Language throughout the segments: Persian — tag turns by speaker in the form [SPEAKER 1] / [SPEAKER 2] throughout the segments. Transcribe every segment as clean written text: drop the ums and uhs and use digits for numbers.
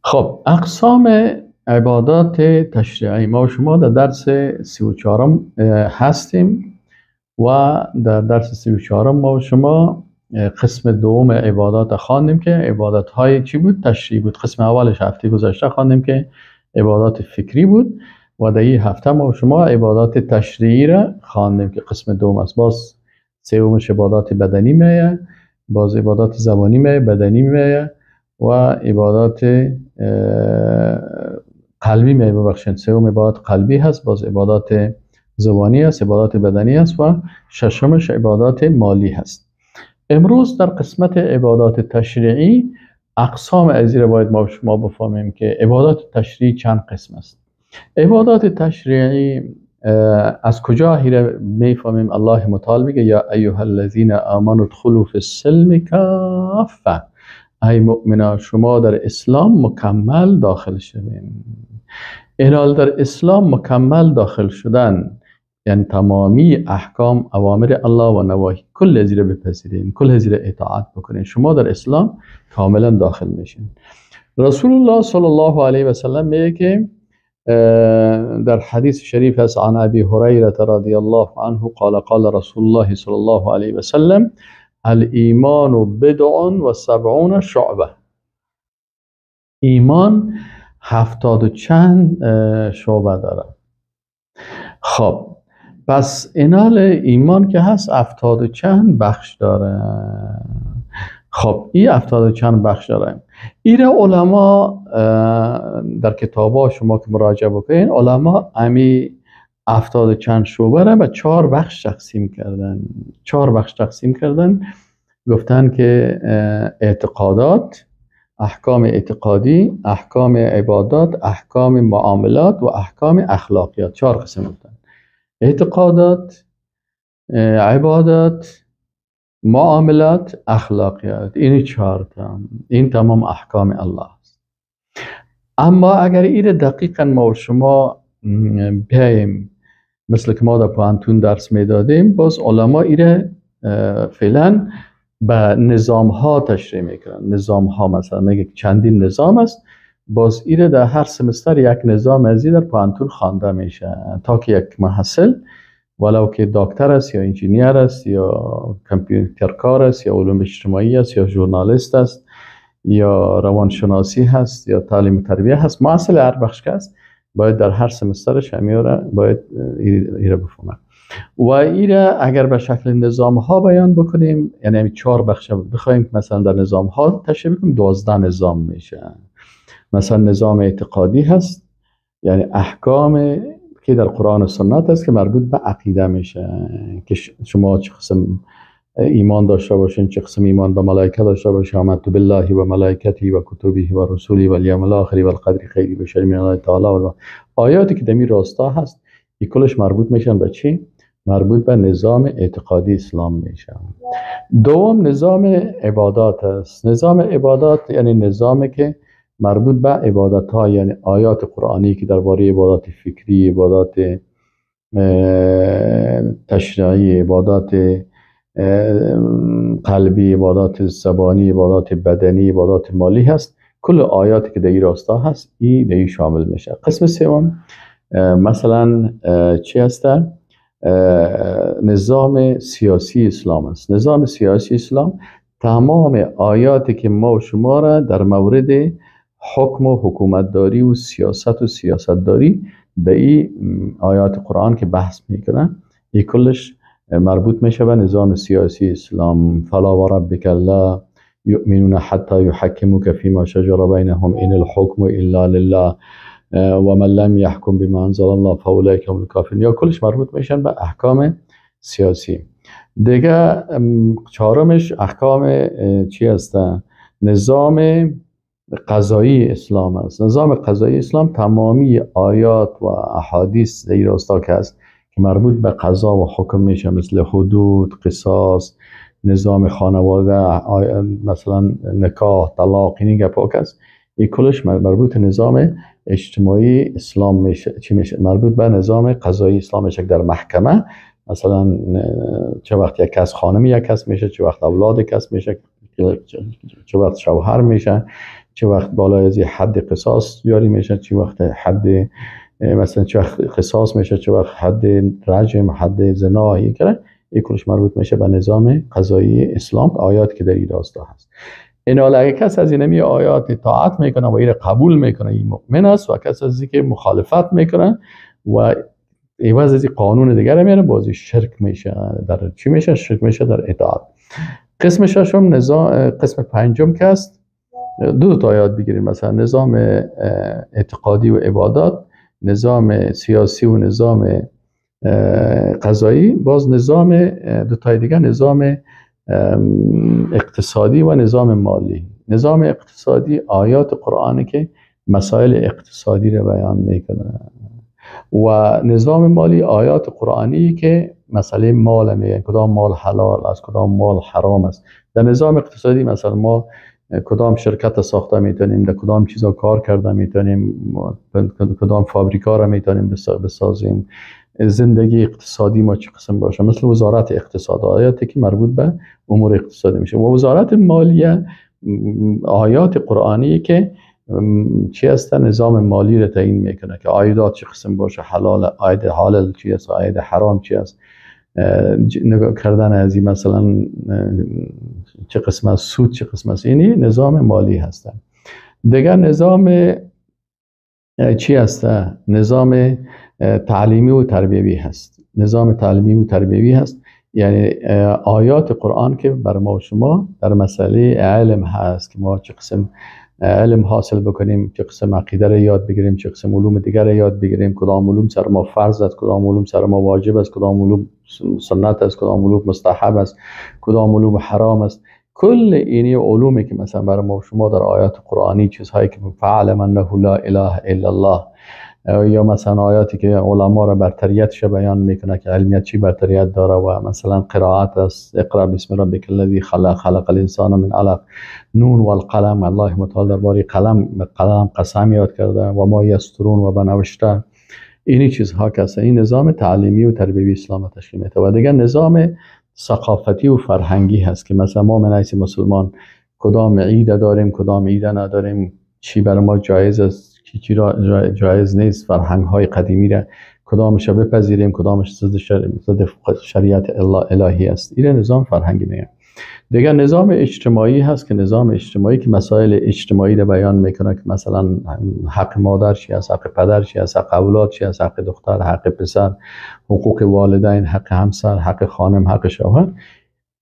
[SPEAKER 1] خب اقسام عبادات تشریعی، ما و شما در درس 34 هستیم و در درس 34 ما و شما قسم دوم عبادات خواندیم که عبادات های چی بود؟ تشریعی بود. قسم اولش هفته گذشته خواندیم که عبادات فکری بود و در این هفته ما و شما عبادات تشریعی را خواندیم که قسم دوم است. باز سومش عبادات بدنی میه، باز عبادات زبانی میه، بدنی میه و عبادات قلبی میه. ببخشید، سوم عبادات قلبی هست، باز عبادات زبانی هست، عبادات بدنی هست و ششمش عبادات مالی هست. امروز در قسمت عبادات تشریعی اقسام از را باید ما شما بفهمیم که عبادات تشریعی چند قسم است. عبادات تشریعی از کجا میفهمیم؟ الله متعال میگه یا ایها الذین آمنوا ادخلوا فی السلم کافه، ای مؤمنان شما در اسلام مکمل داخل شوین. اینال در اسلام مکمل داخل شدن یعنی تمامی احکام اوامر الله و نواهی کل از را بپذیرین، کل از را اطاعت بکنین، شما در اسلام کاملا داخل میشین. رسول الله صلی الله علیه و سلم میگه که در حدیث شریف است عن ابی هریره رضی الله عنه قال قال رسول الله صلی الله علیه و سلم الایمان بدع و 70 شعبه. ایمان 70 و چند شعبه داره. خب پس اینال ایمان که هست 70 و چند بخش داره. خب این 70 و چند بخش داره. ایره علما در کتابا شما که مراجعه بکنین، علما امی 70 و چند شعبه را به 4 بخش تقسیم کردن. 4 بخش تقسیم کردن. گفتن که اعتقادات، احکام اعتقادی، احکام عبادات، احکام معاملات و احکام اخلاقیات. 4 قسم گفتن: اعتقادات، عبادات، معاملات، اخلاقیات. این 4 تا، این تمام احکام الله است. اما اگر این دقیقا ما و شما بیاییم مثل که ما در پانتون درس میدادیم، باز علما این فعلا به نظام ها تشریح میکنن. نظام ها مثلا میگه چندین نظام است، باز این در هر سمستر یک نظام ازی در پانتون خوانده میشه تا که یک محصل ولو که دکتر است یا انجینیر است یا کامپیوترکار است یا علوم اجتماعی است یا ژورنالیست است یا روانشناسی هست یا تعلیم و تربیه هست، محصل هر بخش است، باید در هر سمسترش همیاره باید ایره بفهمه. و ایره اگر به شکل نظام ها بیان بکنیم، یعنی همین 4 بخش بخوایم مثلا در نظام ها تشریح بکنیم، 12 نظام میشه. مثلا نظام اعتقادی هست، یعنی احکام که در قرآن و سنت است که مربوط به عقیده میشه، که شما چه قسم ایمان داشته باشین، چه قسم ایمان به ملائکه داشته باشین، آمنت بالله و ملائکته و کتبه و رسوله و الیوم الاخر و القدر خیری و شر من الله تعالی. و آیاتی که دمی راستا هست، این کلش مربوط میشن به چی؟ مربوط به نظام اعتقادی اسلام میشه. دوم نظام عبادات است. نظام عبادات یعنی نظامی که مربوط به عبادت ها، یعنی آیات قرآنی که درباره عبادات فکری، عبادات تشریعی، عبادات قلبی، عبادات زبانی، عبادات بدنی، عبادات مالی هست. کل آیاتی که در این راستا هست این در این شامل میشه. قسم سوم مثلا چی هست؟ نظام سیاسی اسلام است. نظام سیاسی اسلام تمام آیاتی که ما و شما را در مورد حکم و حکومتداری و سیاستداری به این آیات قرآن که بحث میکنن، این کلش مربوط میشه به نظام سیاسی اسلام. فلا و ربک لا یؤمنون حتی یحکموک فیما شجر بینهم ان الحکم الا لله و من لم یحکم بما انزل الله فاولئک هم الکافرون. یا کلش مربوط میشن به احکام سیاسی. دیگه 4مش احکام چی هست؟ نظام قضایی اسلام است. نظام قضایی اسلام تمامی آیات و احادیث در این راستا که است که مربوط به قضا و حکم میشه، مثل حدود، قصاص، نظام خانواده، مثلا نکاح، طلاق، این گپا است. این کلش مربوط نظام اجتماعی اسلام میشه. چی میشه؟ مربوط به نظام قضایی اسلام میشه. در محکمه مثلا چه وقت یک کس خانم یک کس میشه، چه وقت اولاد کس میشه، چه وقت شوهر میشه، چه وقت بالای از حد قصاص جاری میشه، چه وقت حد مثلا چه وقت قصاص میشه، چه وقت حد رجم، حد زنا. این کلش مربوط میشه به نظام قضایی اسلام، آیات که در این راستا هست. این حال اگه کس از اینمی آیات اطاعت میکنه و این قبول میکنه، این مؤمن است. و کس از که مخالفت میکنه و عوض از قانون دیگر میاره، بازی شرک میشه. در چی میشه؟ شرک میشه در اطاعت. قسم ششم قسم پنجم که است، دو تا آیات بگیریم، مثلا نظام اعتقادی و عبادات، نظام سیاسی و نظام قضایی. باز نظام دو تای دیگه نظام اقتصادی و نظام مالی. نظام اقتصادی آیات قرآنی که مسائل اقتصادی رو بیان میکنه، و نظام مالی آیات قرآنی که مسئله مال میگن، کدام مال حلال است، کدام مال حرام است. در نظام اقتصادی مثلا ما کدام شرکت ساخته میتونیم، در کدام چیزا کار کرده میتونیم، کدام فابریکا را میتونیم بسازیم، زندگی اقتصادی ما چه قسم باشه. مثل وزارت اقتصاد، آیاتی که مربوط به امور اقتصادی میشه. و وزارت مالیه آیات قرآنی که چی است، نظام مالی رو تعیین میکنه که عایدات چه قسم باشه، حلال، عاید حلال چی است، عاید حرام چی است، نگاه کردن از این مثلا چه قسم از سود چه قسم است. اینی نظام مالی هستن. دیگر نظام چی است؟ نظام تعلیمی و تربیوی هست. نظام تعلیمی و تربیوی هست یعنی آیات قرآن که بر ما و شما در مسئله علم هست، که ما چه قسم علم حاصل بکنیم، چه قسم عقیده را یاد بگیریم، چه قسم علوم دیگر را یاد بگیریم، کدام علوم سر ما فرض است، کدام علوم سر ما واجب است، کدام علوم سنت است، کدام علوم مستحب است، کدام علوم حرام است. کل اینی علومی که مثلا برای ما و شما در آیات قرآنی چیزهایی که فعلم انه لا اله الا الله، یا مثلا آیاتی که علما را برتریتش بیان میکنه که علمیت چی برتریت داره، و مثلا قرائت است، اقرا بسم ربک الذی خلق، خلق الانسان من علق، نون و القلم، الله متعال درباره قلم قسم یاد کرده، و ما یسترون و بنوشته. اینی چیزها که است. این نظام تعلیمی و تربیوی اسلام تشکیل میده. و دیگه نظام ثقافتی و فرهنگی هست که مثلا ما من حیث مسلمان کدام عید داریم، کدام عید نداریم، چی برای ما جایز است، چی را جایز نیست، فرهنگ های قدیمی را کدامش را بپذیریم، کدامش ضد شریعت الهی است. این نظام فرهنگی میگه. دیگر نظام اجتماعی هست که نظام اجتماعی که مسائل اجتماعی را بیان میکنه که مثلا حق مادر چی است، حق پدر چی است، حق اولاد چی است، حق دختر، حق پسر، حقوق والدین، حق همسر، حق خانم، حق شوهر.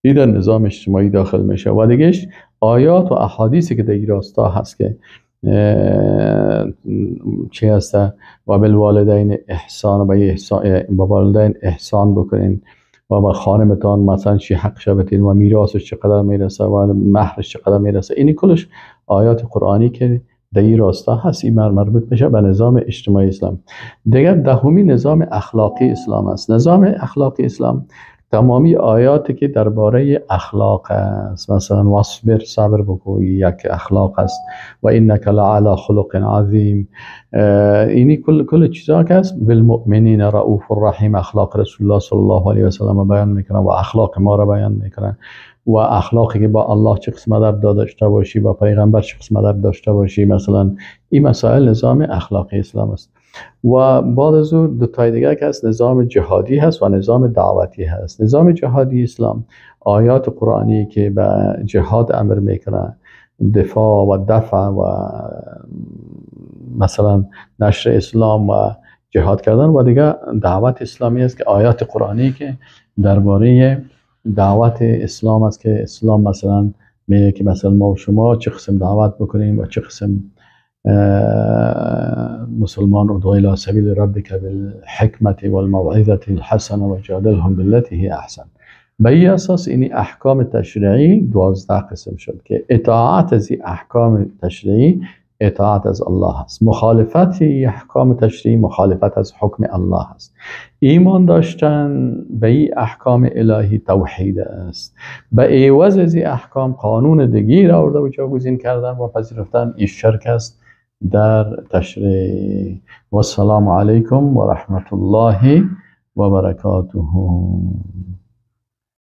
[SPEAKER 1] این در نظام اجتماعی داخل میشه. و دیگهش آیات و احادیثی که در این راستا هست که چی هست، و بالوالدین احسان، و والدین احسان بکنین، و با خانمتان مثلا چی حق شبتین، و میراثش چقدر میرسه، و مهرش چقدر میرسه. اینی کلش آیات قرآنی که در این راستا هست. این مربوط میشه به نظام اجتماعی اسلام. دیگر دهمی نظام اخلاقی اسلام است. نظام اخلاقی اسلام تمامی آیاتی که درباره اخلاق است، مثلا واصبر، صبر بکو، یک اخلاق است، و انک لعلی خلق عظیم. اینی کل چیزا که است بالمؤمنین رؤوف الرحیم، اخلاق رسول الله صلی الله علیه و سلم بیان میکنه، و اخلاق ما را بیان میکنه، و اخلاقی که با الله چه قسم ادب داشته باشی، با پیغمبر چه قسم ادب داشته باشی. مثلا این مسائل نظام اخلاقی اسلام است. و بعد از اون دو تای دیگه که هست نظام جهادی هست و نظام دعوتی هست. نظام جهادی اسلام آیات قرآنی که به جهاد امر میکنه، دفاع و دفع و مثلا نشر اسلام و جهاد کردن. و دیگه دعوت اسلامی است که آیات قرآنی که درباره دعوت اسلام است که اسلام مثلا میگه که مثلا ما و شما چه قسم دعوت بکنیم و چه قسم مسلمان ادعو الى سبیل ربک بالحکمت والموعظة الحسنه وجادلهم بالتي هي احسن. به این اساس این احکام تشریعی 12 قسم شد که اطاعت از این احکام تشریعی اطاعت از الله است، مخالفت احکام تشریعی مخالفت از حکم الله است. ایمان داشتن به این احکام الهی توحید است، به عوض از این احکام قانون دیگه را آورده و جاگزین کردن و پذیرفتن این شرک است در تشریع. و السلام علیکم و رحمت الله و برکاته.